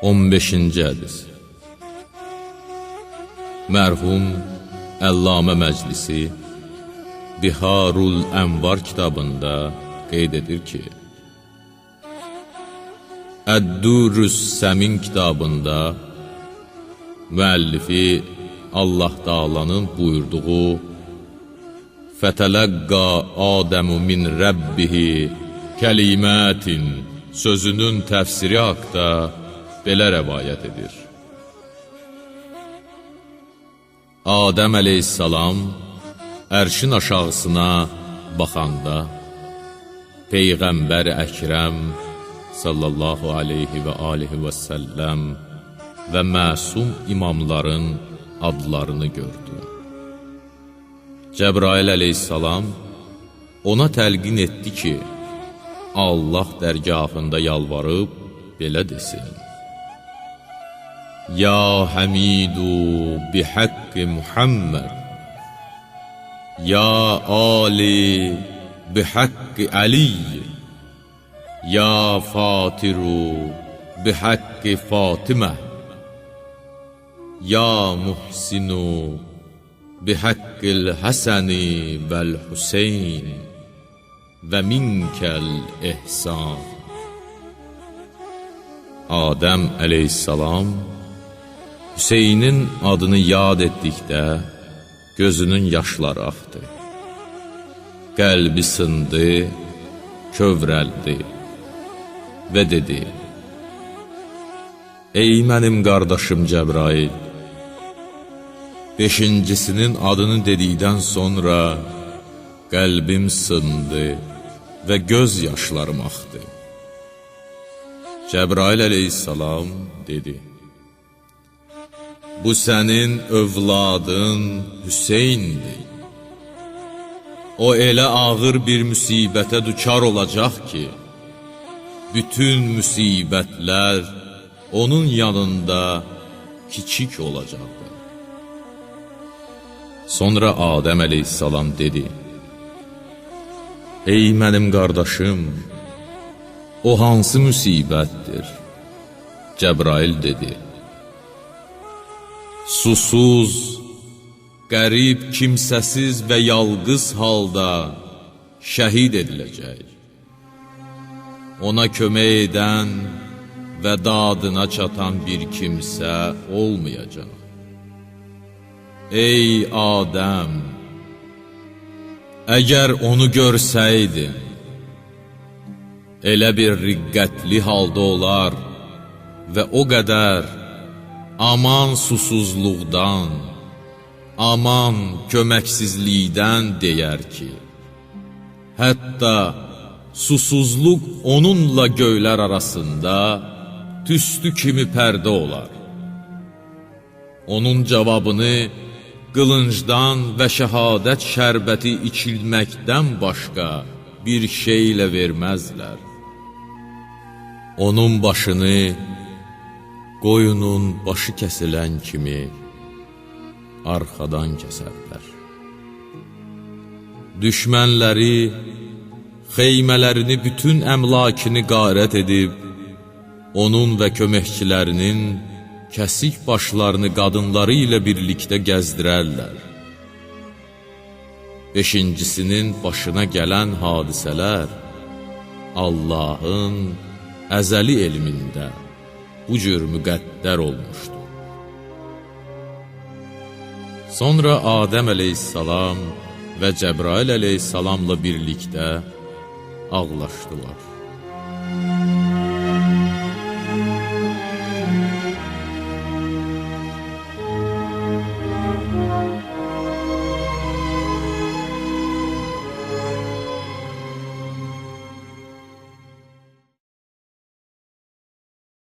15-ci hədis. Mərhum Əllamə Məclisi Biharul Ənvar kitabında qeyd edir ki, Əd-Durrus Səmin kitabında müəllifi Allah Taala'nın buyurduğu Fətələqqa Adəmu min Rəbbihi kəlimətin sözünün təfsiri haqda belə rəvayət edir. Adəm əleyhissalam ərşin aşağısına baxanda Peyğəmbər Əkrəm sallallahu aleyhi və alihi və səlləm və məsum imamların adlarını gördü. Cəbrail əleyhissalam ona təlqin etdi ki, Allah dərgahında yalvarıb belə desin: Ya Həmidu bihaqqi Muhammed, Ya Ali bihaqqi Ali, Ya Fatiru bihaqqi Fatimə, Ya Muhsinu bihaqqil Həsəni vəl Hüseyn və minkəl ihsan. Adəm əleyhissalam Hüseynin adını yad etdikdə gözünün yaşları axdı. Qəlbi sındı, kövrəldi və dedi: Ey mənim qardaşım Cəbrail, beşincisinin adını dedikdən sonra qəlbim sındı və göz yaşlarım axdı. Cəbrail əleyhissalam dedi: Bu sənin övladın Hüseyndir. O elə ağır bir müsibətə düçar olacaq ki, bütün müsibətlər onun yanında kiçik olacaqdır. Sonra Adəm əleyhissalam dedi: Ey mənim qardaşım, o hansı müsibətdir? Cəbrail dedi: Susuz, qərib, kimsəsiz və yalqız halda şəhid ediləcək. Ona kömək edən və dadına çatan bir kimsə olmayacaq. Ey Adəm, əgər onu görsəydin, elə bir riqqətli halda olar və o qədər aman susuzluqdan, aman köməksizlikdən deyər ki, hətta susuzluq onunla göylər arasında tüstü kimi pərdə olar. Onun cavabını qılıncdan və şəhadət şərbəti içilməkdən başqa bir şeylə verməzlər. Onun başını qoyunun başı kəsilən kimi arxadan kəsərlər. Düşmənləri xeymələrini, bütün əmlakini qarət edib, onun və köməkçilərinin kəsik başlarını qadınları ilə birlikdə gəzdirərlər. Beşincisinin başına gələn hadisələr Allahın əzəli elmində bu cür müqəddər olmuşdur. Sonra Adəm əleyhissalam və Cəbrail əleyhissalamla birlikdə ağlaşdılar.